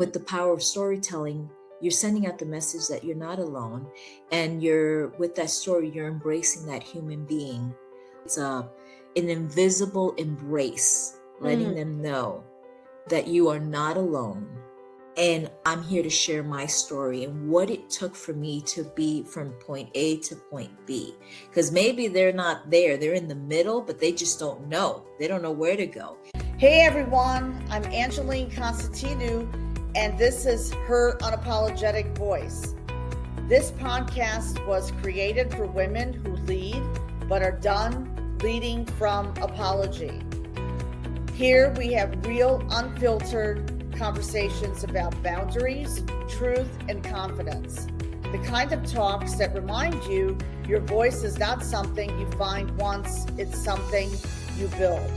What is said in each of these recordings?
With the power of storytelling, you're sending out the message that you're not alone. And you're, with that story, you're embracing that human being. It's an invisible embrace, letting them know that you are not alone. And I'm here to share my story and what it took for me to be from point A to point B. Because maybe they're not there, they're in the middle, but they just don't know. They don't know where to go. Hey everyone, I'm Angeline Constantinou, and this is Her Unapologetic Voice. This podcast was created for women who lead, but are done leading from apology. Here we have real, unfiltered conversations about boundaries, truth, and confidence. The kind of talks that remind you your voice is not something you find once, it's something you build.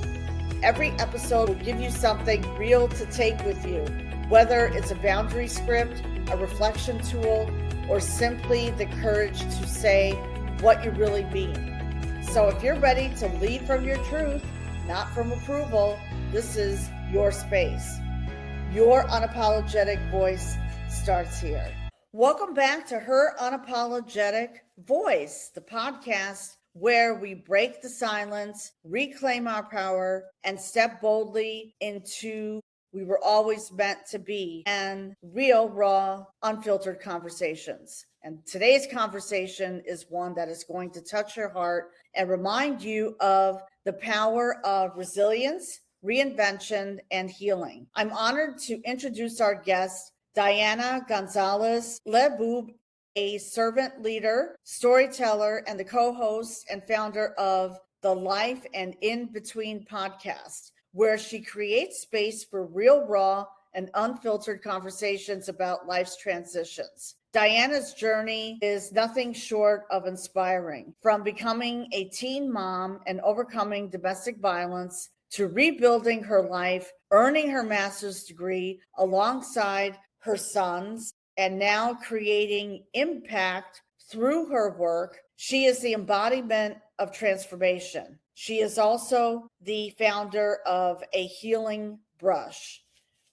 Every episode will give you something real to take with you, whether it's a boundary script, a reflection tool, or simply the courage to say what you really mean. So if you're ready to lead from your truth, not from approval, this is your space. Your unapologetic voice starts here. Welcome back to Her Unapologetic Voice, the podcast where we break the silence, reclaim our power, and step boldly into we were always meant to be, and real, raw, unfiltered conversations. And today's conversation is one that is going to touch your heart and remind you of the power of resilience, reinvention, and healing. I'm honored to introduce our guest, Diana Gonzalez-Lehboub, a servant leader, storyteller, and the co-host and founder of the Life and In Between podcast, where she creates space for real, raw, and unfiltered conversations about life's transitions. Diana's journey is nothing short of inspiring. From becoming a teen mom and overcoming domestic violence to rebuilding her life, earning her master's degree alongside her sons, and now creating impact through her work, she is the embodiment of transformation. She is also the founder of A Healing Brush,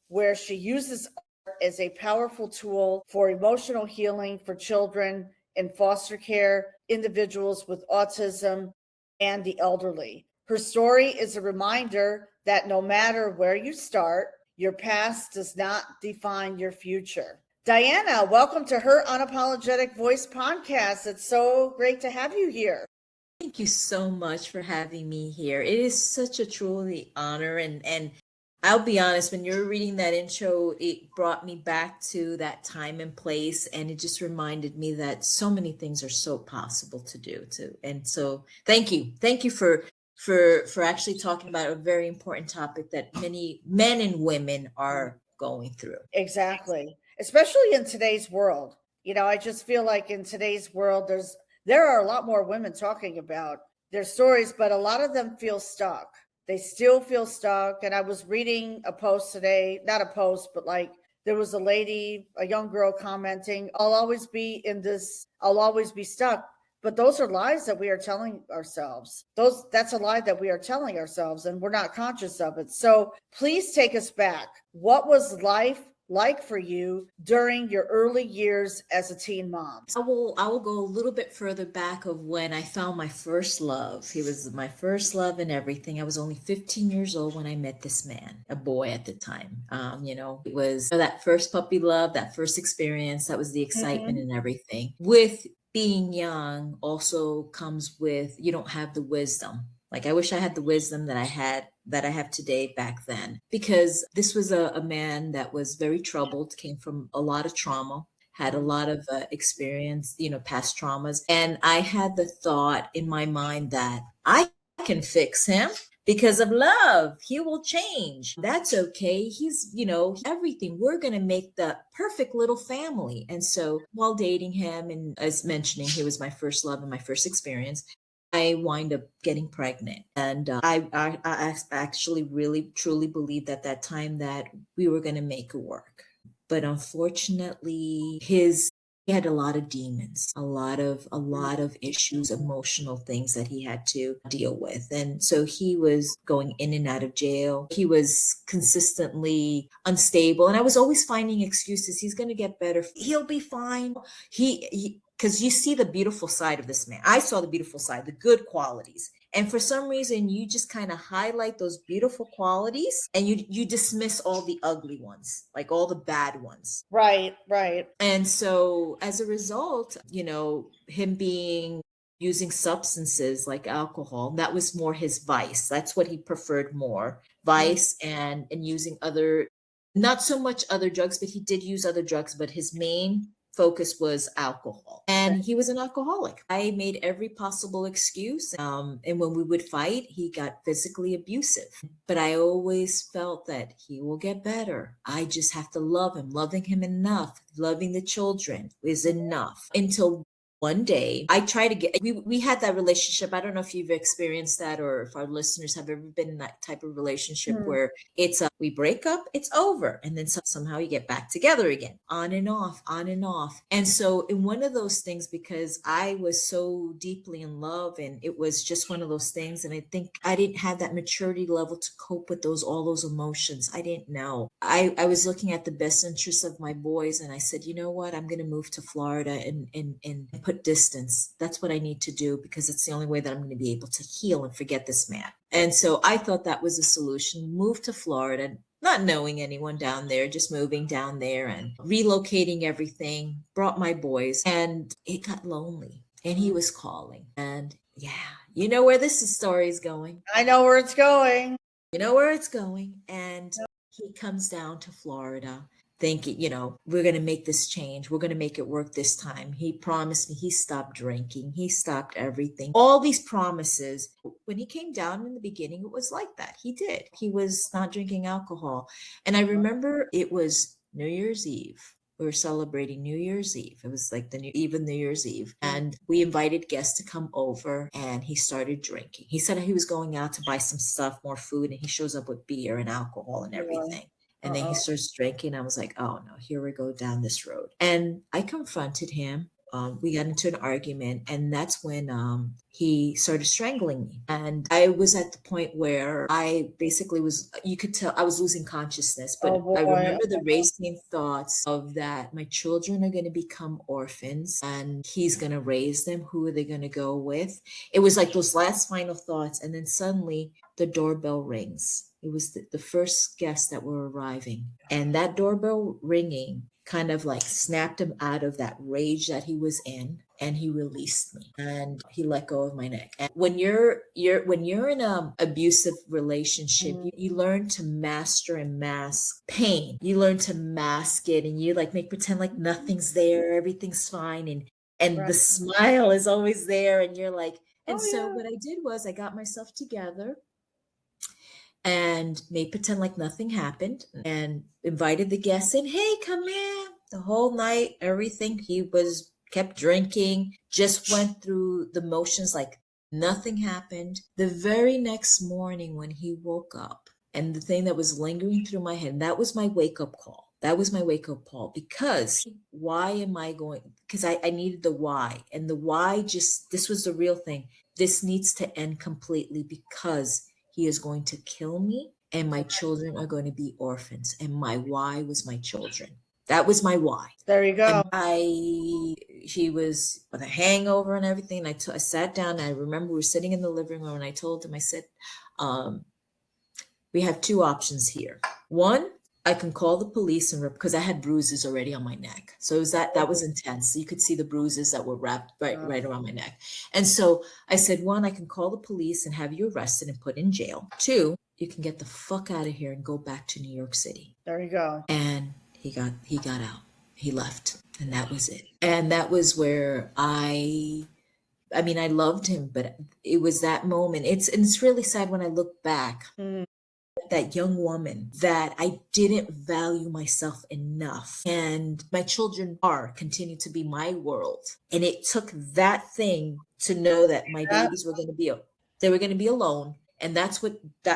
where she uses art as a powerful tool for emotional healing for children in foster care, individuals with autism, and the elderly. Her story is a reminder that no matter where you start, your past does not define your future. Diana, welcome to Her Unapologetic Voice podcast. It's so great to have you here. Thank you so much for having me here. It is such a truly honor. And I'll be honest, when you were reading that intro, it brought me back to that time and place. And it just reminded me that so many things are so possible to do too. And so thank you. Thank you for actually talking about a very important topic that many men and women are going through. Exactly. Especially in today's world. You know, I just feel like in today's world, there are a lot more women talking about their stories, but a lot of them feel stuck. They still feel stuck. And I was reading a post today, not a post, but like there was a lady, a young girl commenting, I'll always be stuck. But those are lies that we are telling ourselves. That's a lie that we are telling ourselves, and we're not conscious of it. So please take us back. What was life like for you during your early years as a teen mom? I will go a little bit further back of when I found my first love. He was my first love and everything. I was only 15 years old when I met this man, a boy at the time. It was that first puppy love, that first experience. That was the excitement and everything. With being young also comes with, you don't have the wisdom. Like I wish I had the wisdom that I have today back then, because this was a man that was very troubled, came from a lot of trauma, had a lot of experience, past traumas. And I had the thought in my mind that I can fix him. Because of love, he will change. That's okay. He's, everything. We're going to make the perfect little family. And so while dating him, and as mentioning, he was my first love and my first experience, I wind up getting pregnant. And I actually really, truly believed at that time that we were going to make it work. But unfortunately, his he had a lot of demons, a lot of issues, emotional things that he had to deal with. And so he was going in and out of jail. He was consistently unstable. And I was always finding excuses. He's going to get better. He'll be fine. Because you see the beautiful side of this man. I saw the beautiful side, the good qualities. And for some reason, you just kind of highlight those beautiful qualities and you dismiss all the ugly ones, like all the bad ones. Right, right. And so as a result, him using substances like alcohol, that was more his vice. That's what he preferred more, vice and using not so much other drugs, but he did use other drugs, but his main focus was alcohol, and he was an alcoholic. I made every possible excuse, and when we would fight, he got physically abusive, but I always felt that he will get better. I just have to love him. Loving him enough, loving the children is enough. Until one day I tried to we had that relationship. I don't know if you've experienced that, or if our listeners have ever been in that type of relationship where it's we break up, it's over, and then somehow you get back together again, on and off, on and off. And so in one of those things, because I was so deeply in love, and it was just one of those things, and I think I didn't have that maturity level to cope with all those emotions. I didn't know. I was looking at the best interests of my boys, and I said, you know what, I'm going to move to Florida and put distance. That's what I need to do, because it's the only way that I'm going to be able to heal and forget this man. And so I thought that was a solution. Moved to Florida, not knowing anyone down there, just moving down there and relocating everything, brought my boys, and it got lonely. And he was calling. And yeah, you know where this story is going. I know where it's going. You know where it's going. And he comes down to Florida thinking, we're going to make this change. We're going to make it work this time. He promised me. He stopped drinking. He stopped everything. All these promises. When he came down in the beginning, it was like that. He did. He was not drinking alcohol. And I remember it was New Year's Eve. We were celebrating New Year's Eve. It was like the New Year's Eve. And we invited guests to come over, and he started drinking. He said he was going out to buy some stuff, more food, and he shows up with beer and alcohol and everything. And then he starts drinking. I was like, oh no, here we go down this road. And I confronted him. We got into an argument, and that's when he started strangling me. And I was at the point where I basically you could tell I was losing consciousness. But I remember the racing thoughts of that my children are going to become orphans, and he's going to raise them. Who are they going to go with? It was like those last final thoughts. And then suddenly the doorbell rings. It was the first guests that were arriving. And that doorbell ringing kind of like snapped him out of that rage that he was in, and he released me, and he let go of my neck. And when you're in an abusive relationship, you learn to master and mask pain. You learn to mask it, and you like make pretend like nothing's there, everything's fine, and the smile is always there, and you're like, what I did was I got myself together and made pretend like nothing happened, and invited the guests in. Hey, come in. The whole night, everything, he kept drinking, just went through the motions like nothing happened. The very next morning when he woke up, and the thing that was lingering through my head, that was my wake-up call. That was my wake-up call, because why am I going? Because I needed the why. And the why this was the real thing. This needs to end completely, because he is going to kill me, and my children are going to be orphans. And my why was my children. That was my why. There you go. He was with a hangover and everything. And I sat down, and I remember we were sitting in the living room, and I told him, I said, we have two options here. One, I can call the police because I had bruises already on my neck. So it was that was intense. You could see the bruises that were wrapped right around my neck. And so I said, one, I can call the police and have you arrested and put in jail. Two, you can get the fuck out of here and go back to New York City. There you go. And he got out. He left, and that was it. And that was where I loved him, but it was that moment. It's really sad when I look back. That young woman, that I didn't value myself enough, and my children continue to be my world. And it took that thing to know that my babies were going to be alone, and that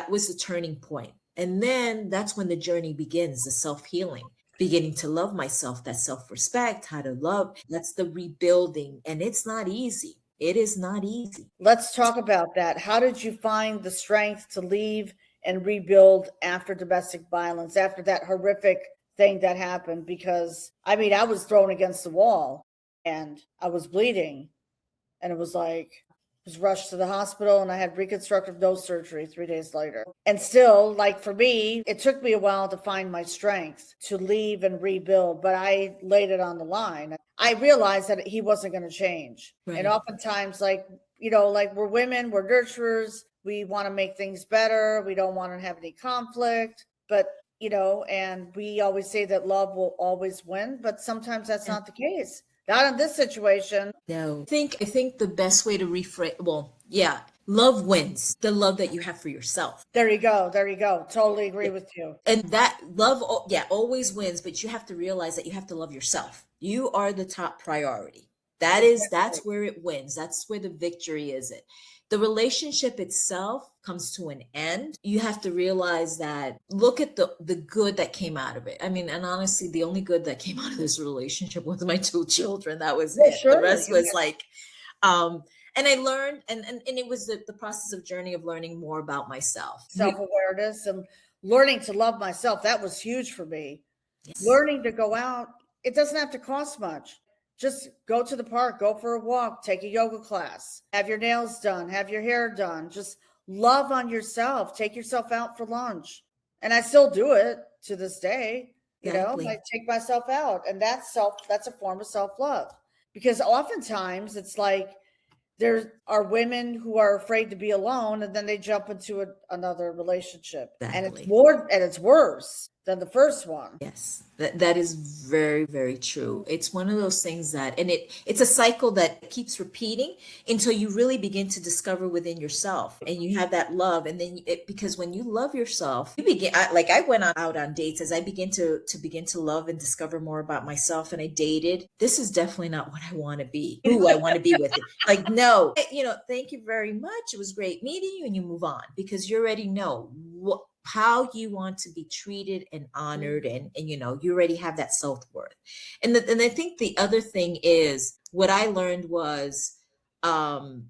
was the turning point. And then that's when the journey begins, the self-healing. beginning to love myself, that self-respect, how to love. That's the rebuilding. And it's not easy. It is not easy. Let's talk about that. How did you find the strength to leave and rebuild after domestic violence, after that horrific thing that happened? Because I mean, I was thrown against the wall and I was bleeding, and it was like, was rushed to the hospital, and I had reconstructive nose surgery 3 days later. And still, like for me, it took me a while to find my strength to leave and rebuild, but I laid it on the line. I realized that he wasn't going to change. Right. And oftentimes, like, you know, like we're women, we're nurturers, we want to make things better, we don't want to have any conflict, but you know, and we always say that love will always win, but sometimes that's not the case. Not in this situation. No. I think the best way to rephrase, well, yeah, love wins. The love that you have for yourself. There you go. There you go. Totally agree with you. And that love, yeah, always wins, but you have to realize that you have to love yourself. You are the top priority. That's where it wins. That's where the victory is. The relationship itself comes to an end. You have to realize that, look at the good that came out of it. I mean, and honestly, the only good that came out of this relationship was my 2 children. That was it. Sure. The rest was like, and I learned, and it was the process of journey of learning more about myself. Self-awareness and learning to love myself. That was huge for me. Yes. Learning to go out. It doesn't have to cost much. Just go to the park, go for a walk, take a yoga class, have your nails done, have your hair done. Just love on yourself. Take yourself out for lunch. And I still do it to this day. Exactly. You know, I take myself out, and that's a form of self-love. Because oftentimes it's like there are women who are afraid to be alone, and then they jump into another relationship. Exactly. And it's worse than the first one. Yes, that is very, very true. It's one of those things that, and it's a cycle that keeps repeating until you really begin to discover within yourself, and you have that love. And then because when you love yourself, you begin, I went out on dates as I begin to love and discover more about myself. And I dated. This is definitely not what I want to be. Who I want to be with it. Like, no, thank you very much. It was great meeting you, and you move on because you already know how you want to be treated and honored, and you already have that self-worth. And I think the other thing is, what I learned was the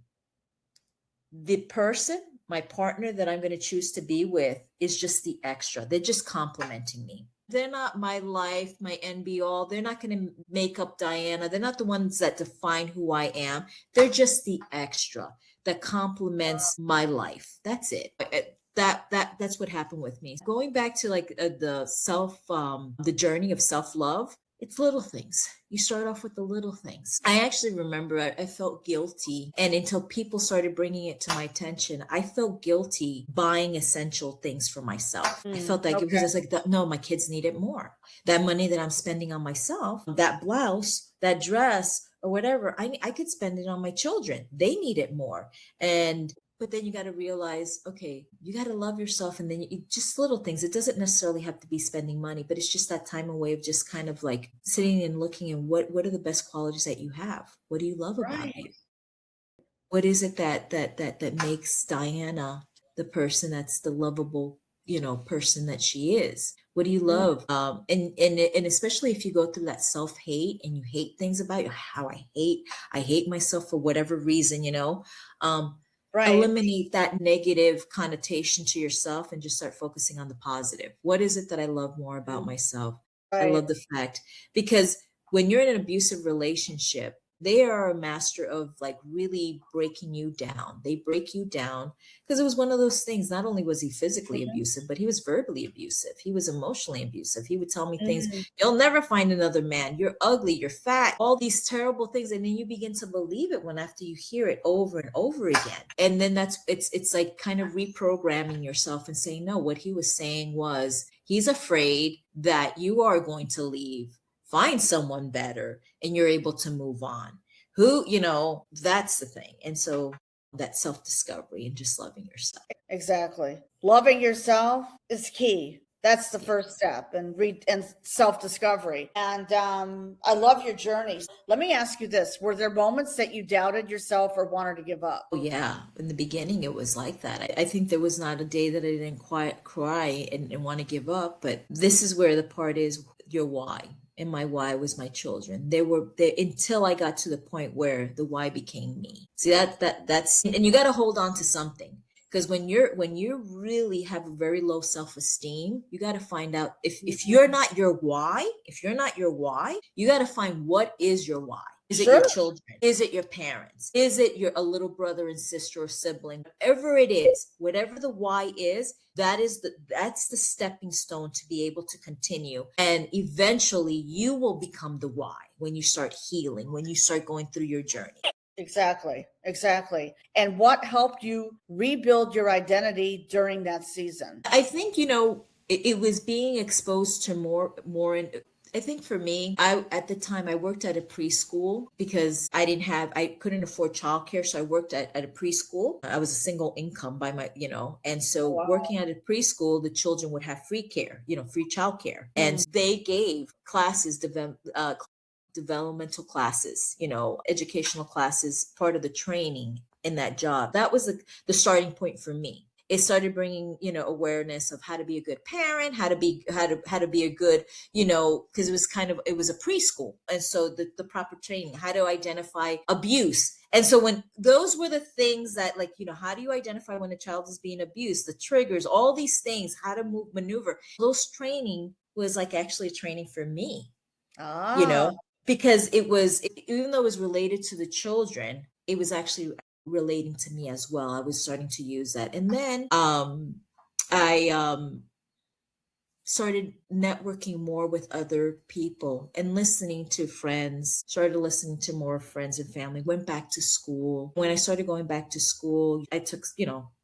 person, my partner that I'm going to choose to be with, is just the extra. They're just complimenting me. They're not my life, my end be all. They're not going to make up Diana. They're not the ones that define who I am. They're just the extra that complements my life. That's it. That's what happened with me. Going back to like the journey of self-love, it's little things. You start off with the little things. I actually remember I felt guilty, and until people started bringing it to my attention, I felt guilty buying essential things for myself. I felt like it was just like, no, my kids need it more. That money that I'm spending on myself, that blouse, that dress, or whatever, I could spend it on my children. They need it more. But then you got to realize, okay, you got to love yourself. And then just little things. It doesn't necessarily have to be spending money, but it's just that time away of just kind of like sitting and looking at what are the best qualities that you have? What do you love about you? What is it that makes Diana the person that's the lovable, person that she is? What do you love? And especially if you go through that self-hate and you hate things about you, how I hate myself for whatever reason, Right. Eliminate that negative connotation to yourself and just start focusing on the positive. What is it that I love more about myself? Right. I love the fact, because when you're in an abusive relationship, they are a master of like really breaking you down. They break you down because it was one of those things. Not only was he physically abusive, but he was verbally abusive. He was emotionally abusive. He would tell me things, you'll never find another man. You're ugly. You're fat. All these terrible things. And then you begin to believe it after you hear it over and over again. And then it's like kind of reprogramming yourself and saying, no, what he was saying was he's afraid that you are going to leave, find someone better, and you're able to move on. That's the thing. And so that self-discovery and just loving yourself. Exactly. Loving yourself is key. That's the first step, and self-discovery. And I love your journey. Let me ask you this. Were there moments that you doubted yourself or wanted to give up? Oh, yeah. In the beginning, it was like that. I think there was not a day that I didn't cry and want to give up. But this is where the part is, your why. And my why was my children. They were there until I got to the point where the why became me. See, that's, and you got to hold on to something. Because when you really have a very low self-esteem, you got to find out if you're not your why, you got to find what is your why. Is it Sure. your children? Is it your parents? Is it a little brother and sister or sibling? Whatever it is, whatever the why is, that's the stepping stone to be able to continue. And eventually you will become the why when you start healing, when you start going through your journey. Exactly. And what helped you rebuild your identity during that season? I think, it was being exposed to more. I think for me, at the time I worked at a preschool because I couldn't afford childcare. So I worked at a preschool. I was a single income by my, and so Wow. working at a preschool, the children would have free care, free childcare. And they gave classes, developmental classes, educational classes, part of the training in that job. That was the starting point for me. It started bringing, awareness of how to be a good parent, how to be a good, because it was a preschool. And so the proper training, how to identify abuse. And so when those were the things that, like, how do you identify when a child is being abused, the triggers, all these things, how to maneuver, those training was like actually a training for me, because even though it was related to the children, it was actually relating to me as well. I was starting to use that. And then I started networking more with other people and listening to friends, started listening to more friends and family, went back to school. When I started going back to school, I took,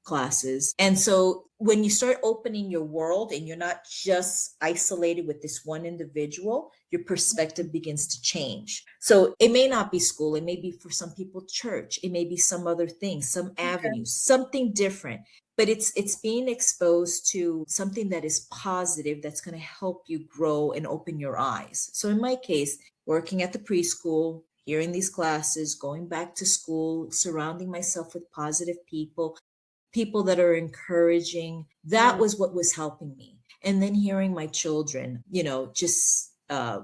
classes. And so when you start opening your world and you're not just isolated with this one individual, your perspective begins to change. So it may not be school. It may be, for some people, church. It may be some other thing, some avenue, something different. But it's being exposed to something that is positive, that's going to help you grow and open your eyes. So in my case, working at the preschool, hearing these classes, going back to school, surrounding myself with positive people that are encouraging, that was what was helping me. And then hearing my children,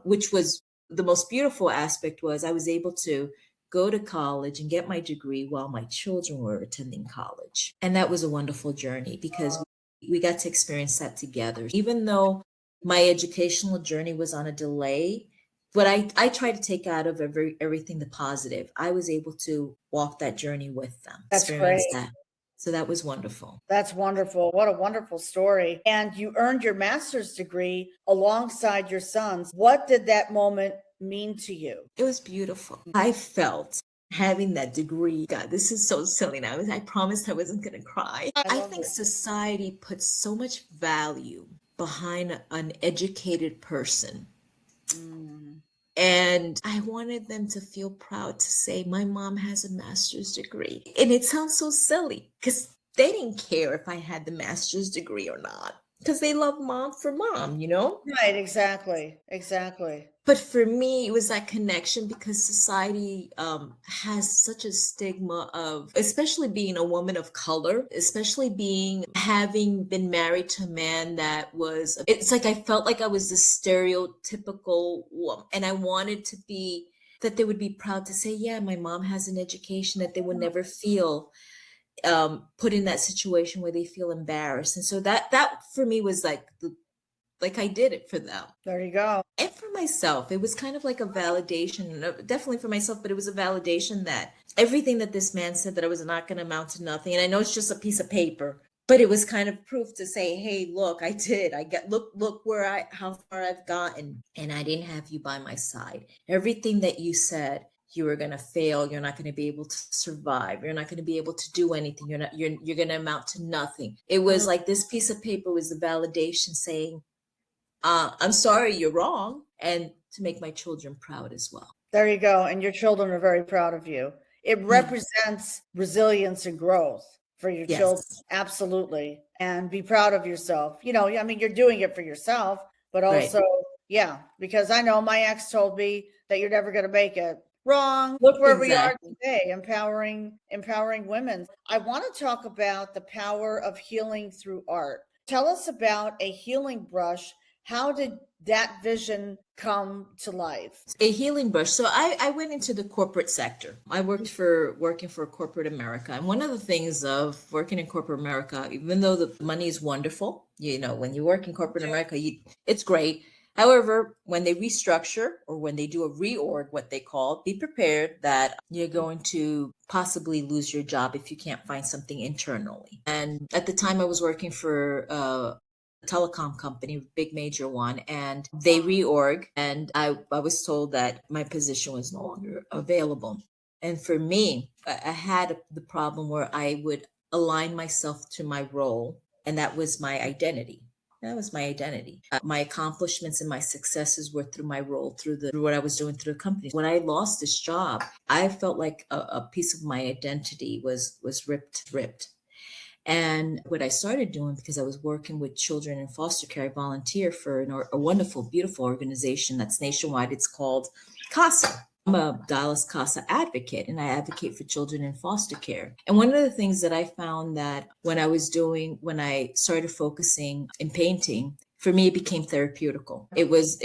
which was the most beautiful aspect, was I was able to go to college and get my degree while my children were attending college. And that was a wonderful journey because we got to experience that together. Even though my educational journey was on a delay, but I try to take out of everything the positive. I was able to walk that journey with them, experience that. So that was wonderful. That's wonderful. What a wonderful story. And you earned your master's degree alongside your sons. What did that moment mean to you? It was beautiful. I felt having that degree. God, this is so silly now. I promised I wasn't going to cry. I think society puts so much value behind an educated person. And I wanted them to feel proud to say, my mom has a master's degree. And it sounds so silly because they didn't care if I had the master's degree or not, because they love mom for mom, Right, exactly. But for me, it was that connection, because society has such a stigma of, especially being a woman of color, especially having been married to a man that was, it's like I felt like I was this stereotypical woman, and I wanted to be, that they would be proud to say, yeah, my mom has an education, that they would never feel put in that situation where they feel embarrassed. And so that for me was like I did it for them. There you go. And for myself, it was kind of like a validation, definitely for myself, but it was a validation that everything that this man said, that I was not going to amount to nothing. And I know it's just a piece of paper, but it was kind of proof to say, hey, look, I did. Look how far I've gotten. And I didn't have you by my side. Everything that you said, you were going to fail. You're not going to be able to survive. You're not going to be able to do anything. You're going to amount to nothing. It was like this piece of paper was the validation saying, I'm sorry, you're wrong, and to make my children proud as well. There you go. And your children are very proud of you. It represents resilience and growth for your children. Absolutely. And be proud of yourself. I mean, you're doing it for yourself, but also, because I know my ex told me that you're never going to make it. Wrong. Look where we are today, empowering women. I want to talk about the power of healing through art. Tell us about a healing brush. How did that vision come to life? A healing brush. So I went into the corporate sector. I working for corporate America. And one of the things of working in corporate America, even though the money is wonderful, when you work in corporate America, it's great. However, when they restructure or when they do a reorg, what they call, be prepared that you're going to possibly lose your job if you can't find something internally. And at the time I was working for telecom company, big major one, and they reorg, and I was told that my position was no longer available. And for me, I had the problem where I would align myself to my role, and that was my identity. That was my identity. My accomplishments and my successes were through my role, through what I was doing through the company. When I lost this job, I felt like a piece of my identity was ripped. And what I started doing, because I was working with children in foster care, I volunteer for a wonderful, beautiful organization that's nationwide. It's called CASA. I'm a Dallas CASA advocate, and I advocate for children in foster care. And one of the things that I found that when I started focusing in painting, for me, it became therapeutical. It was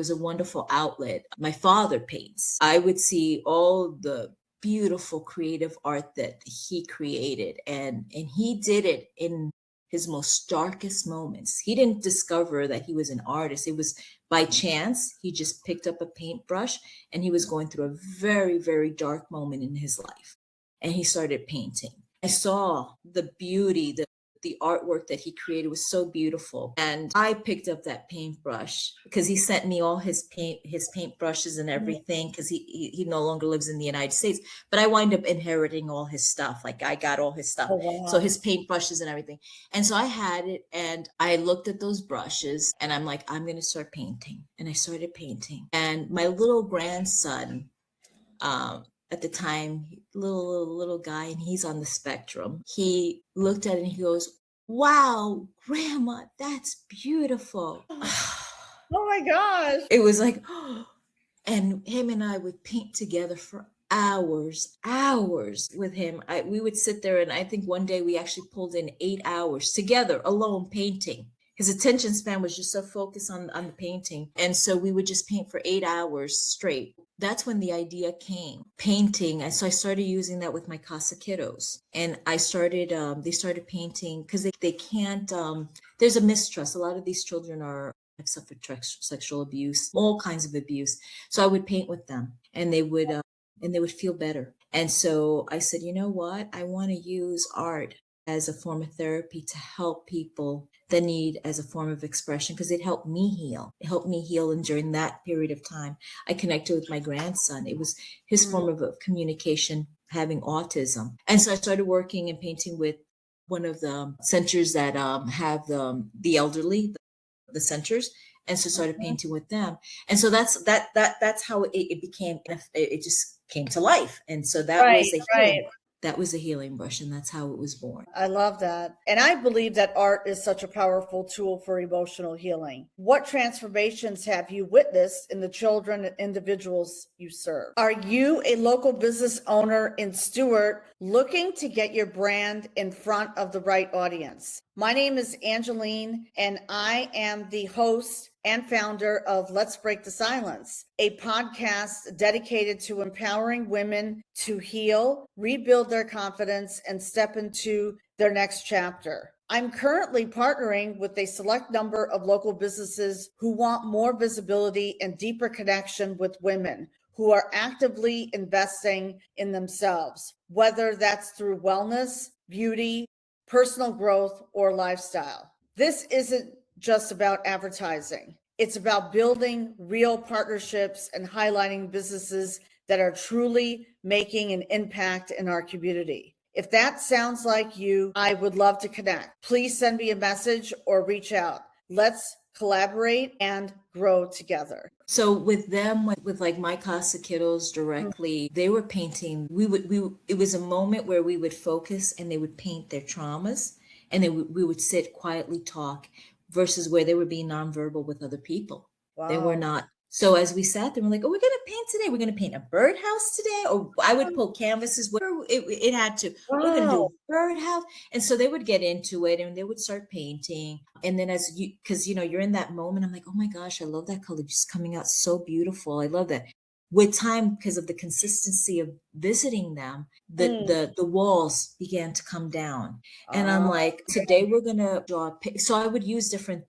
a wonderful outlet. My father paints. I would see all the beautiful creative art that he created, and he did it in his most darkest moments. He didn't discover that he was an artist. It was by chance. He just picked up a paintbrush and he was going through a very, very dark moment in his life, and he started painting. I saw the beauty, the artwork that he created was so beautiful. And I picked up that paintbrush because he sent me all his paintbrushes and everything, because he no longer lives in the United States. But I wind up inheriting all his stuff. Like, I got all his stuff. Oh, wow. So his paintbrushes and everything. And so I had it, and I looked at those brushes, and I'm like, I'm going to start painting. And I started painting. And my little grandson, at the time, little guy, and he's on the spectrum. He looked at it and he goes, "Wow, Grandma, that's beautiful." Oh my gosh. It was like, and him and I would paint together for hours with him. We would sit there, and I think one day we actually pulled in 8 hours together alone painting. His attention span was just so focused on the painting. And so we would just paint for 8 hours straight. That's when the idea came, painting. And so I started using that with my Casa kiddos. And I started, they started painting because they can't, there's a mistrust. A lot of these children have suffered sexual abuse, all kinds of abuse. So I would paint with them, and they would feel better. And so I said, you know what? I want to use art as a form of therapy to help people that need as a form of expression, because it helped me heal. It helped me heal. And during that period of time, I connected with my grandson. It was his form of communication, having autism. And so I started working and painting with one of the centers that have the elderly, the centers. And so started painting with them. And so that's how it became, it just came to life. And so that was a healing. That was a healing brush, and that's how it was born. I love that. And I believe that art is such a powerful tool for emotional healing. What transformations have you witnessed in the children and individuals you serve? Are you a local business owner in Stewart looking to get your brand in front of the right audience? My name is Angeline, and I am the host and founder of Let's Break the Silence, a podcast dedicated to empowering women to heal, rebuild their confidence, and step into their next chapter. I'm currently partnering with a select number of local businesses who want more visibility and deeper connection with women who are actively investing in themselves, whether that's through wellness, beauty, personal growth, or lifestyle. This isn't just about advertising. It's about building real partnerships and highlighting businesses that are truly making an impact in our community. If that sounds like you, I would love to connect. Please send me a message or reach out. Let's collaborate and grow together. So with them, with like my Casa kiddos directly, they were painting. It was a moment where we would focus, and they would paint their traumas, and we would sit quietly talk, versus where they were being nonverbal with other people. Wow. They were not So as we sat there, we're like, oh, we're going to paint today. We're going to paint a birdhouse today. Or I would pull canvases, whatever it had to. We're going to do Wow. a birdhouse. And so they would get into it and they would start painting. And then because, you're in that moment, I'm like, oh my gosh, I love that color. Just coming out so beautiful. I love that. With time, because of the consistency of visiting them, Mm. the walls began to come down. And I'm Oh, like, today we're going to draw so I would use different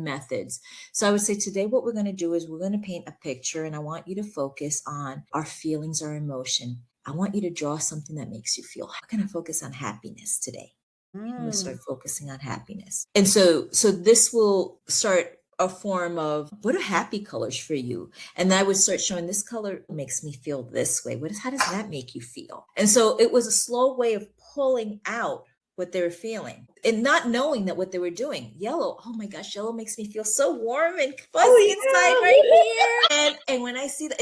methods. So I would say today what we're going to do is we're going to paint a picture, and I want you to focus on our feelings, our emotion. I want you to draw something that makes you feel. We're going to focus on happiness today. We'll start focusing on happiness. And so this will start a form of, what are happy colors for you? And I would start showing, this color makes me feel this way. How does that make you feel? And so it was a slow way of pulling out what they were feeling and not knowing that what they were doing. Yellow, oh my gosh, yellow makes me feel so warm and fuzzy inside right here. And when I see that,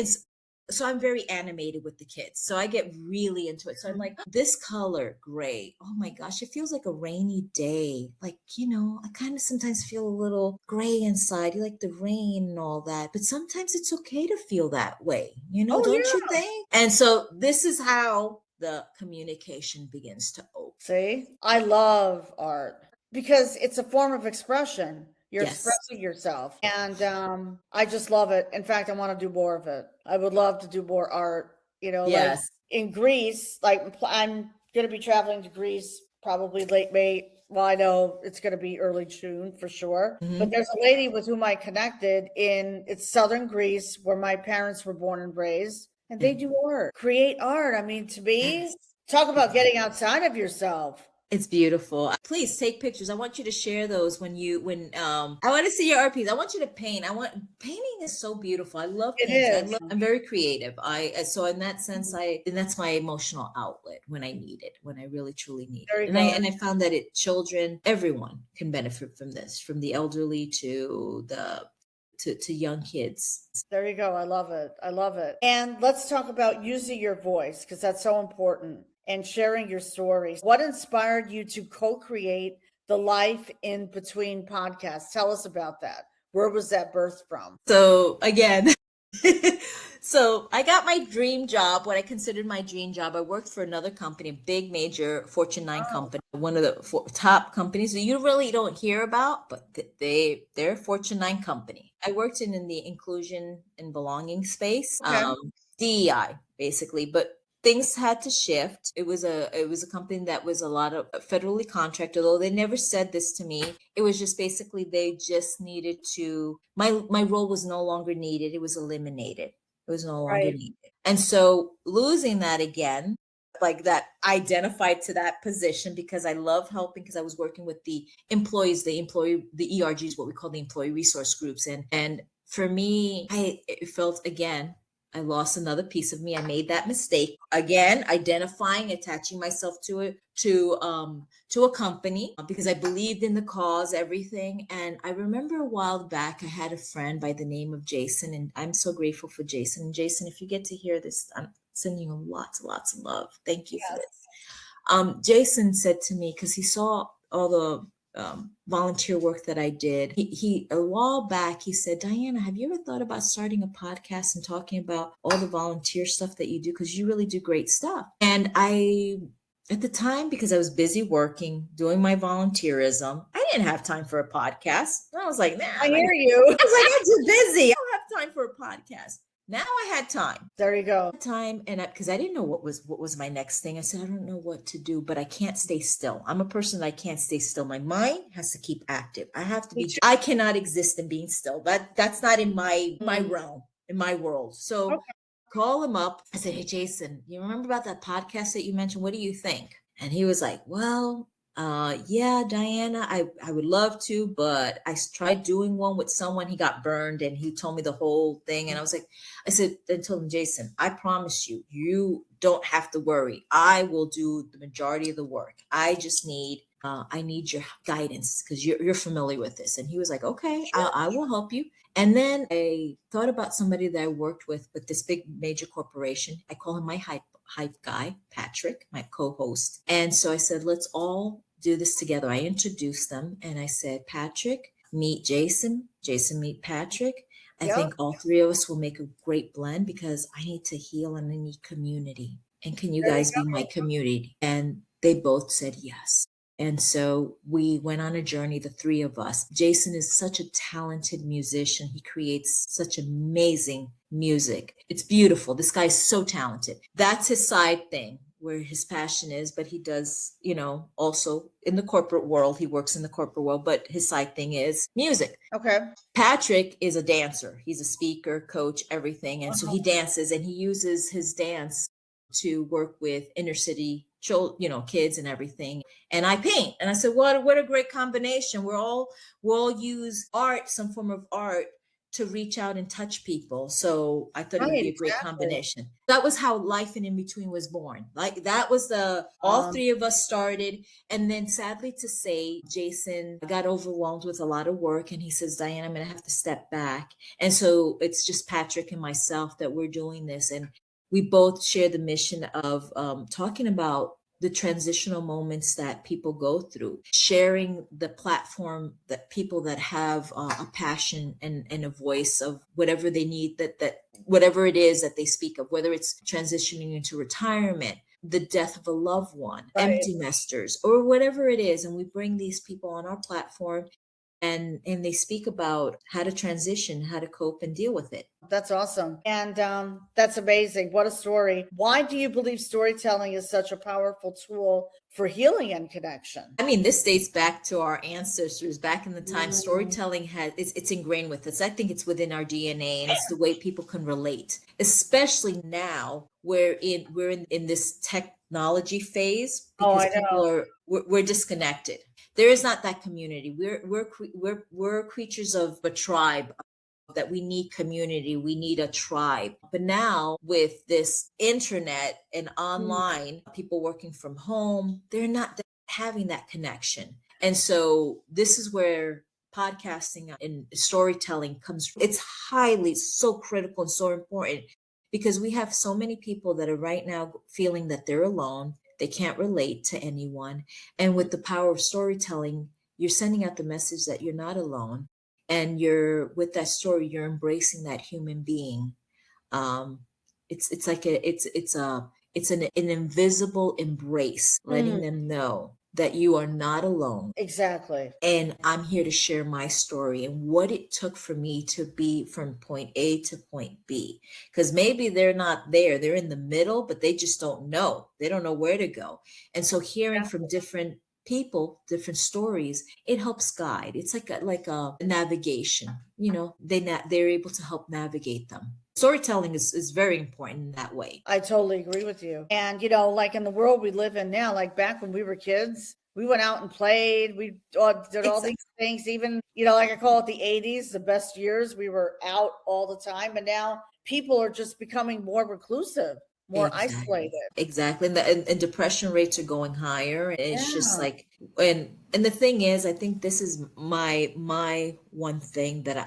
so I'm very animated with the kids. So I get really into it. So I'm like, this color, gray. Oh my gosh, it feels like a rainy day. Like, I kind of sometimes feel a little gray inside. You like the rain and all that. But sometimes it's okay to feel that way, don't you think? And so this is how the communication begins to open. See, I love art because it's a form of expression. You're Yes. expressing yourself. And I just love it. In fact, I want to do more of it. I would love to do more art, like Yes. in Greece, like I'm going to be traveling to Greece probably late May. Well, I know it's going to be early June for sure. Mhm. But there's a lady with whom I connected it's southern Greece where my parents were born and raised. And they do art, create art. I mean, to me, Yes. talk about getting outside of yourself. It's beautiful. Please take pictures. I want you to share those when I want to see your art piece. I want you to paint. Painting is so beautiful. I love It painting. is. I'm very creative. So in that sense, and that's my emotional outlet when I need it, when I really truly need There it. you And go. I found that everyone can benefit from this, from the elderly to young kids. There you go. I love it. I love it. And let's talk about using your voice because that's so important, and sharing your stories. What inspired you to co-create the Life in Between podcast? Tell us about that. Where was that birthed from? So again, so I got my dream job, what I considered my dream job. I worked for another company, a big major Fortune 9 company, one of the top companies that you really don't hear about, but they're a Fortune 9 company. I worked in the inclusion and belonging space, Okay. DEI basically, but things had to shift. It was a company that was a lot of federally contracted, although they never said this to me. It was just basically they just needed to, my role was no longer needed. It was eliminated. It was no longer needed. And so losing that again, like that identified to that position, because I love helping, because I was working with the employees, the ERGs, what we call the employee resource groups. And for me, it felt, again, I lost another piece of me. I made that mistake again, identifying, attaching myself to a company because I believed in the cause, everything. And I remember a while back, I had a friend by the name of Jason, and I'm so grateful for Jason. And Jason, if you get to hear this, I'm sending you lots of love. Thank you for this. Jason said to me, because he saw all the volunteer work that I did. He a while back, he said, Diana, have you ever thought about starting a podcast and talking about all the volunteer stuff that you do? Because you really do great stuff. And at the time, because I was busy working, doing my volunteerism, I didn't have time for a podcast. And I was like, nah. I hear you. I was like, I'm too busy. I don't have time for a podcast. Now I had time. There you go. Time, and because I didn't know what was my next thing. I said, I don't know what to do, but I can't stay still. I'm a person that I can't stay still. My mind has to keep active. I have to be. I cannot exist in being still. That's not in my realm, in my world. So call him up. I said, hey Jason, you remember about that podcast that you mentioned? What do you think? And he was like, well, yeah, Diana, I would love to, but I tried doing one with someone. He got burned and he told me the whole thing. And I told him, Jason, I promise you don't have to worry. I will do the majority of the work. I just need, I need your guidance because you're familiar with this. And he was like, okay, sure. I will help you. And then I thought about somebody that I worked with this big major corporation. I call him my hype guy, Patrick, my co-host. And so I said, let's all do this together. I introduced them and I said, Patrick, meet Jason. Jason, meet Patrick. I Yep. think all three of us will make a great blend because I need to heal and I need community. And can you There you guys be my go. community? And they both said yes. And so we went on a journey, the three of us. Jason is such a talented musician. He creates such amazing music. It's beautiful. This guy's so talented. That's his side thing, where his passion is, but he does, also in the corporate world, he works in the corporate world, but his side thing is music. Okay. Patrick is a dancer. He's a speaker, coach, everything. And so Uh-huh. he dances and he uses his dance to work with inner city kids and everything. And I paint. And I said, what a great combination. We'll use art, some form of art, to reach out and touch people. So I thought it would Right, be a great exactly. combination. That was how Life and In Between was born. Like that was all Um, three of us started. And then sadly to say, Jason got overwhelmed with a lot of work and he says, Diane, I'm going to have to step back. And so it's just Patrick and myself that we're doing this. And we both share the mission of talking about the transitional moments that people go through, sharing the platform that people that have a passion and a voice of whatever they need, that whatever it is that they speak of, whether it's transitioning into retirement, the death of a loved one, right. empty nesters, or whatever it is. And we bring these people on our platform and they speak about how to transition, how to cope and deal with it. That's awesome. And that's amazing. What a story. Why do you believe storytelling is such a powerful tool for healing and connection? I mean, this dates back to our ancestors. Back in the time, Mm. storytelling it's ingrained with us. I think it's within our DNA, and it's the way people can relate, especially now we're in this technology phase Oh, because I know. we're disconnected. There is not that community. We're creatures of a tribe, that we need community, we need a tribe. But now with this internet and Mm. online, people working from home, they're not having that connection. And so this is where podcasting and storytelling comes. It's highly so critical and so important because we have so many people that are right now feeling that they're alone. They can't relate to anyone. And with the power of storytelling, you're sending out the message that you're not alone, and you're with that story, you're embracing that human being. um it's like an invisible embrace, letting Mm. them know that you are not alone, Exactly. and I'm here to share my story and what it took for me to be from point A to point B. Because maybe they're not there, they're in the middle, but they just don't know. They don't know where to go. And so hearing from different people, different stories, it helps guide. It's like a navigation. They're able to help navigate them. Storytelling is very important in that way. I totally agree with you. And, like in the world we live in now, like back when we were kids, we went out and played. We did all Exactly. these things, even, like I call it the 80s, the best years. We were out all the time. And now people are just becoming more reclusive, more Exactly. isolated. Exactly. And depression rates are going higher. And it's just Yeah. like, and the thing is, I think this is my one thing that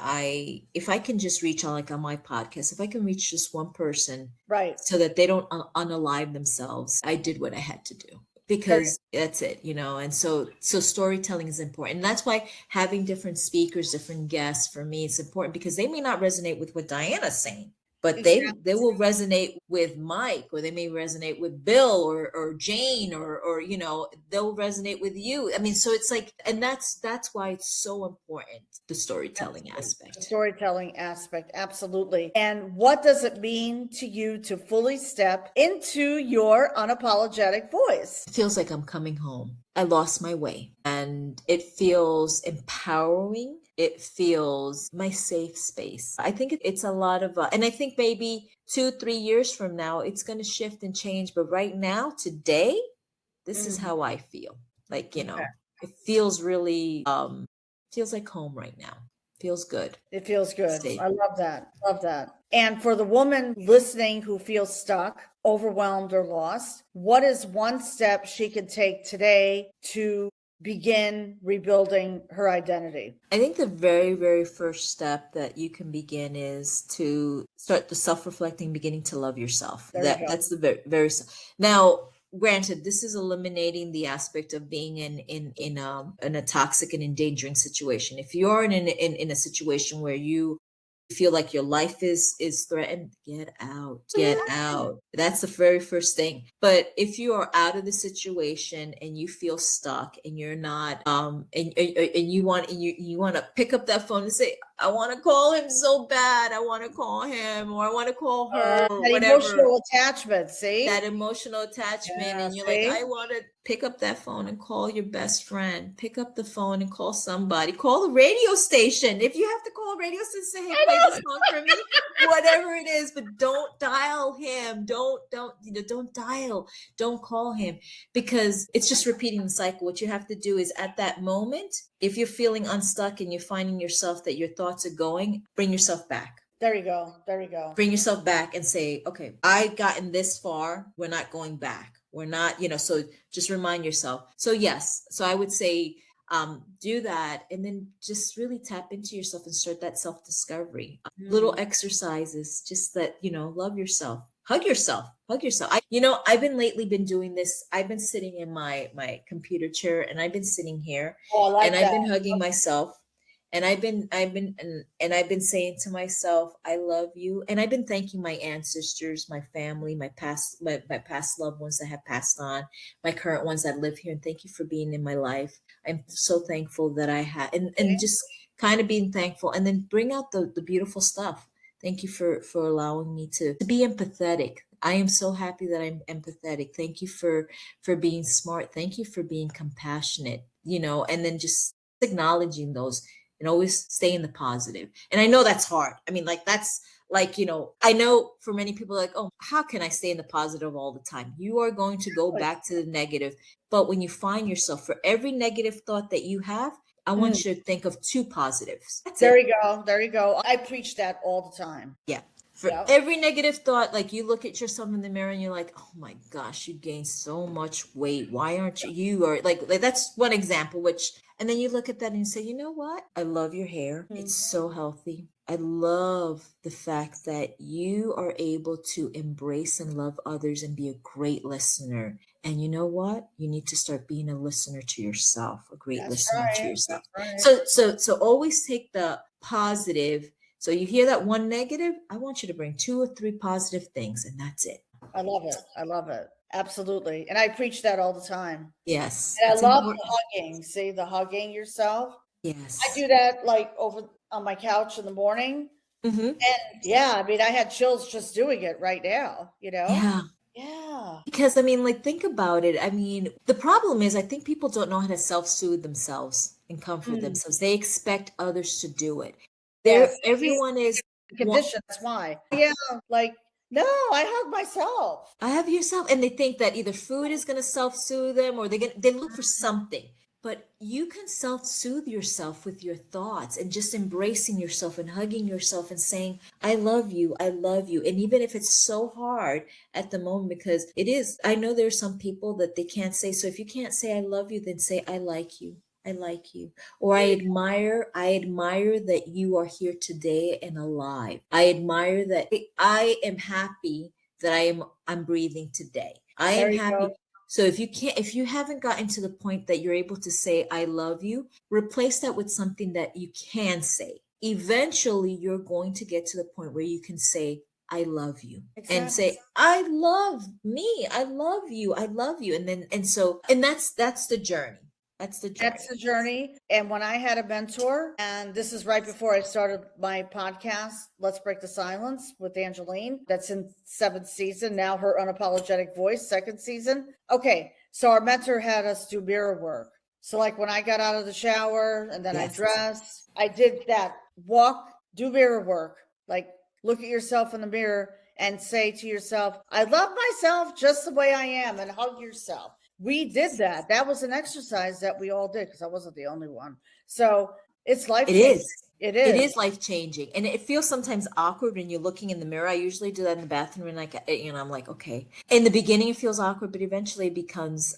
if I can just reach on, like on my podcast, if I can reach just one person Right. so that they don't unalive themselves, I did what I had to do, Very, because that's it. And so storytelling is important. And that's why having different speakers, different guests, for me, it's important, because they may not resonate with what Diana's saying, but they will resonate with Mike, or they may resonate with Bill or Jane, or they'll resonate with you. I mean, so it's like, and that's why it's so important, the storytelling the aspect. storytelling aspect. Absolutely. And what does it mean to you to fully step into your unapologetic voice? It feels like I'm coming home. I lost my way, and it feels empowering. It feels my safe space. I think it's a lot of, and I think maybe 2-3 years from now, it's going to shift and change. But right now, today, this is Mhm. how I feel. Like, Okay. it feels really, feels like home right now. Feels good. It feels good. Safe. I love that. Love that. And for the woman listening who feels stuck, overwhelmed, or lost, what is one step she could take today to begin rebuilding her identity? I think the very, very first step that you can begin is to start the self-reflecting, beginning to love yourself. There you go. That's the very, very now. Granted, this is eliminating the aspect of being in a toxic and endangering situation. If you're in a situation where you feel like your life is threatened, get out. That's the very first thing. But if you are out of the situation and you feel stuck and you're not and you want to pick up that phone and say, I want to call him so bad, I want to call him, or I want to call her, or that whatever, emotional attachment, see? that emotional attachment. Yeah, And you're see? like, I want to pick up that phone and call your best friend. Pick up the phone and call somebody. Call the radio station. If you have to call a radio station, say, hey, play this song for me, whatever it is, but don't dial him. Don't call him, because it's just repeating the cycle. What you have to do is, at that moment, if you're feeling unstuck and you're finding yourself that your thoughts are going, bring yourself back. There you go. Bring yourself back and say, okay, I've gotten this far. We're not going back. We're not, so just remind yourself. So yes, so I would say, do that, and then just really tap into yourself and start that self-discovery. Little exercises, just that, love yourself. Hug yourself. I've been doing this. I've been sitting in my computer chair, and I've been sitting here, and I've been hugging myself. And I've been saying to myself, I love you. And I've been thanking my ancestors, my family, my past loved ones that have passed on, my current ones that live here. And thank you for being in my life. I'm so thankful that I had, and just kind of being thankful, and then bring out the beautiful stuff. Thank you for allowing me to be empathetic. I am so happy that I'm empathetic. Thank you for being smart. Thank you for being compassionate, and then just acknowledging those, and always stay in the positive. And I know that's hard. I mean, that's I know for many people, like, oh, how can I stay in the positive all the time? You are going to go back to the negative. But when you find yourself, for every negative thought that you have, I want you to think of 2 positives. There you go. I preach that all the time. Yeah. For every negative thought, like, you look at yourself in the mirror and you're like, oh my gosh, you gained so much weight. Why aren't you? Or like that's one example, and then you look at that and you say, you know what? I love your hair. It's so healthy. I love the fact that you are able to embrace and love others and be a great listener. And you know what? You need to start being a listener to yourself, a great listener to yourself. So always take the positive. So you hear that one negative, I want you to bring 2 or 3 positive things, and that's it. I love it. Absolutely. And I preach that all the time. Yes. And I love the hugging. See, the hugging yourself. Yes. I do that like over on my couch in the morning. Mm-hmm. And I mean, I had chills just doing it right now, Yeah. Yeah. Because think about it. I mean, the problem is, I think people don't know how to self-soothe themselves and comfort themselves. They expect others to do it. Everyone is conditioned. That's why. Yeah. No, I hug myself. I have yourself. And they think that either food is going to self-soothe them, or they look for something. But you can self-soothe yourself with your thoughts, and just embracing yourself and hugging yourself and saying, I love you. And even if it's so hard at the moment, because it is, I know there are some people that they can't say. So if you can't say I love you, then say I like you. I like you. Or I admire that you are here today and alive. I admire that I am happy that I'm breathing today. I am happy. Go. So if you haven't gotten to the point that you're able to say, I love you, replace that with something that you can say. Eventually, you're going to get to the point where you can say, I love you. Exactly. And say, I love me. I love you. I love you. And that's the journey. That's the journey. And when I had a mentor, and this is right before I started my podcast, Let's Break the Silence with Angeline, that's in 7th season, now Her Unapologetic Voice, 2nd season. Okay, so our mentor had us do mirror work. So like when I got out of the shower and then I dressed, I did that walk, do mirror work, like look at yourself in the mirror and say to yourself, I love myself just the way I am, and hug yourself. We did that. That was an exercise that we all did, because I wasn't the only one. So it's life-changing. It is life-changing. And it feels sometimes awkward when you're looking in the mirror. I usually do that in the bathroom, and I'm like, okay. In the beginning, it feels awkward, but eventually it becomes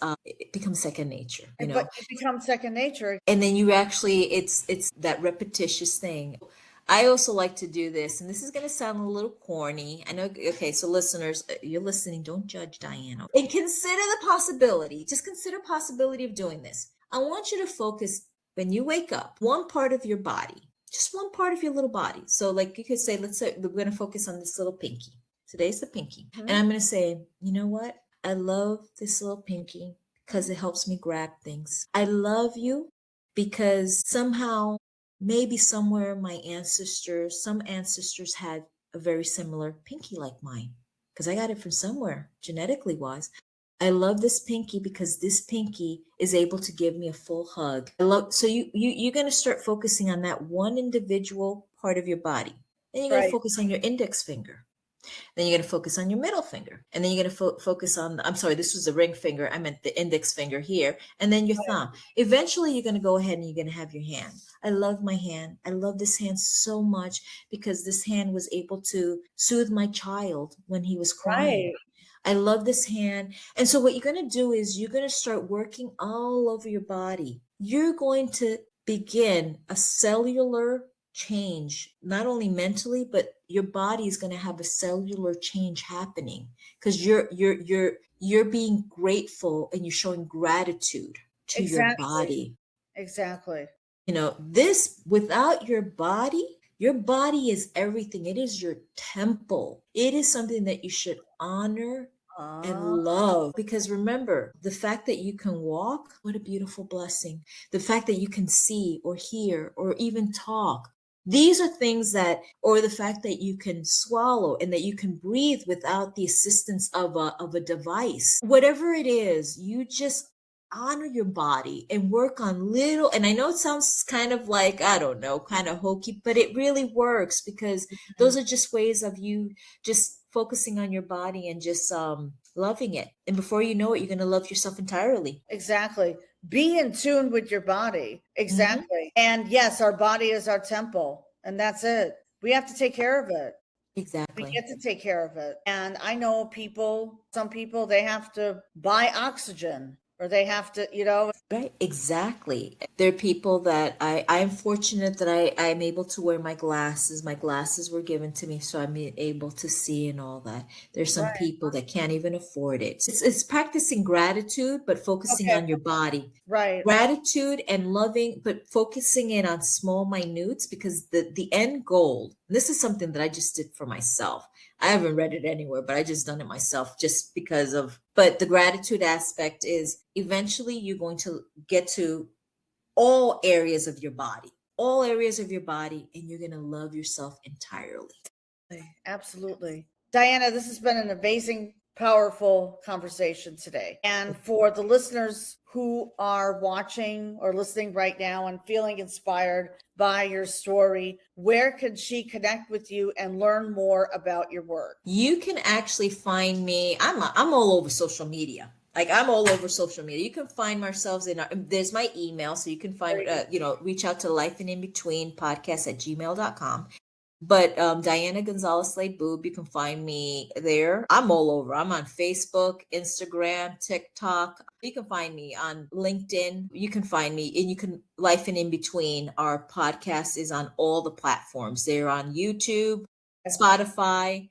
second nature. But it becomes second nature. And then you actually, it's that repetitious thing. I also like to do this, and this is going to sound a little corny. I know. Okay, so listeners, you're listening. Don't judge Diana. And consider the possibility. Just consider possibility of doing this. I want you to focus when you wake up, one part of your body. just one part of your little body. So like you could say, let's say we're going to focus on this little pinky. Today's the pinky. Mhm. And I'm going to say, you know what? I love this little pinky because it helps me grab things. I love you because somehow, maybe somewhere some ancestors had a very similar pinky like mine because I got it from somewhere genetically wise. I love this pinky because this pinky is able to give me a full hug. So you're going to start focusing on that one individual part of your body. Then you're going to Right. focus on your index finger. Then you're going to focus on your middle finger. And then you're going to focus on, I'm sorry, this was the ring finger. I meant the index finger here. And then your thumb. Eventually, you're going to go ahead and you're going to have your hand. I love my hand. I love this hand so much because this hand was able to soothe my child when he was crying. Right. I love this hand. And so what you're going to do is you're going to start working all over your body. You're going to begin a cellular change, not only mentally, but your body is going to have a cellular change happening because you're being grateful and you're showing gratitude to your body. Exactly. You know, this without your body is everything. It is your temple. It is something that you should honor and love. Because remember, the fact that you can walk, what a beautiful blessing. The fact that you can see or hear or even talk. These are things that, or the fact that you can swallow and that you can breathe without the assistance of a device. Whatever it is, you just honor your body and work on little, and I know it sounds kind of like, I don't know, kind of hokey, but it really works because those are just ways of you just focusing on your body and just loving it. And before you know it, you're going to love yourself entirely. Exactly. Be in tune with your body. Exactly. And yes, our body is our temple, and that's it. We have to take care of it. We Exactly. get to take care of it. And I know some people, they have to buy oxygen or they have to, Right, exactly. There are people that I'm fortunate that I'm able to wear my glasses. My glasses were given to me, so I'm able to see and all that. There's some Right. people that can't even afford it. It's practicing gratitude, but focusing Okay. on your body. Right. Gratitude and loving, but focusing in on small minutes because the end goal, this is something that I just did for myself. I haven't read it anywhere, but I just done it myself just because of, but the gratitude aspect is eventually you're going to get to all areas of your body, and you're going to love yourself entirely. Absolutely. Diana, this has been an amazing, powerful conversation today. And for the listeners who are watching or listening right now and feeling inspired by your story, where can she connect with you and learn more about your work? You can actually find me. I'm all over social media. Like I'm all over social media. You can find ourselves there's my email. So you can find, reach out to Life and In Between podcast at gmail.com. But Diana Gonzalez-Lehboub, you can find me there. I'm all over. I'm on Facebook, Instagram, TikTok. You can find me on LinkedIn. You can find me, and you can Life and In Between. Our podcast is on all the platforms. They're on YouTube, Spotify.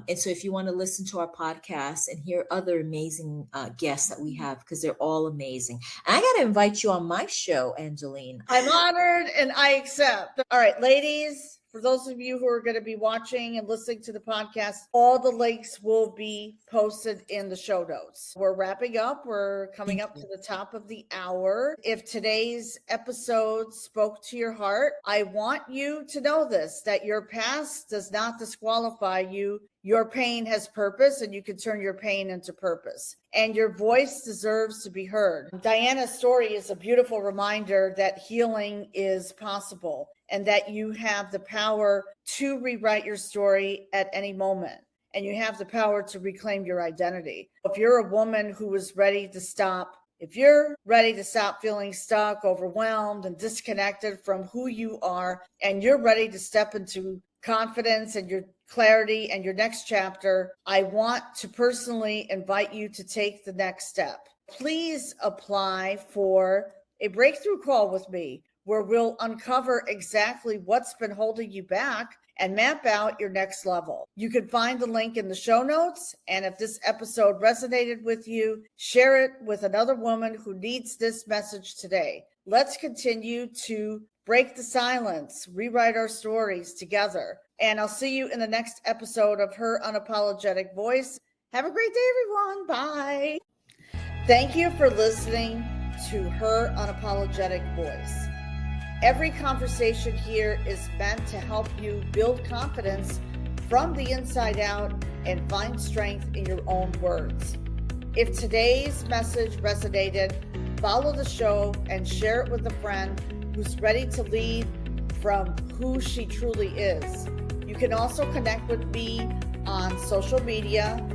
And so if you want to listen to our podcast and hear other amazing guests that we have, because they're all amazing. And I got to invite you on my show, Angeline. I'm honored and I accept. All right, ladies, for those of you who are going to be watching and listening to the podcast, all the links will be posted in the show notes. We're wrapping up. We're coming up to the top of the hour. If today's episode spoke to your heart, I want you to know this, that your past does not disqualify you. Your pain has purpose, and you can turn your pain into purpose. And your voice deserves to be heard. Diana's story is a beautiful reminder that healing is possible and that you have the power to rewrite your story at any moment. And you have the power to reclaim your identity. If you're a woman who is ready to stop, if you're ready to stop feeling stuck, overwhelmed, and disconnected from who you are, and you're ready to step into confidence and your clarity and your next chapter, I want to personally invite you to take the next step. Please apply for a breakthrough call with me where we'll uncover exactly what's been holding you back and map out your next level. You can find the link in the show notes. And if this episode resonated with you, share it with another woman who needs this message today. Let's continue to break the silence, rewrite our stories together. And I'll see you in the next episode of Her Unapologetic Voice. Have a great day, everyone. Bye. Thank you for listening to Her Unapologetic Voice. Every conversation here is meant to help you build confidence from the inside out and find strength in your own words. If today's message resonated, follow the show and share it with a friend who's ready to lead from who she truly is. You can also connect with me on social media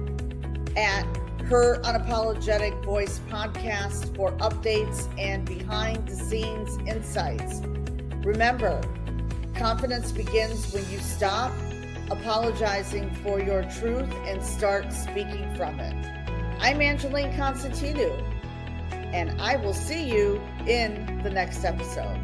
at Her Unapologetic Voice podcast for updates and behind the scenes insights. Remember, confidence begins when you stop apologizing for your truth and start speaking from it. I'm Angeline Constantinou, and I will see you in the next episode.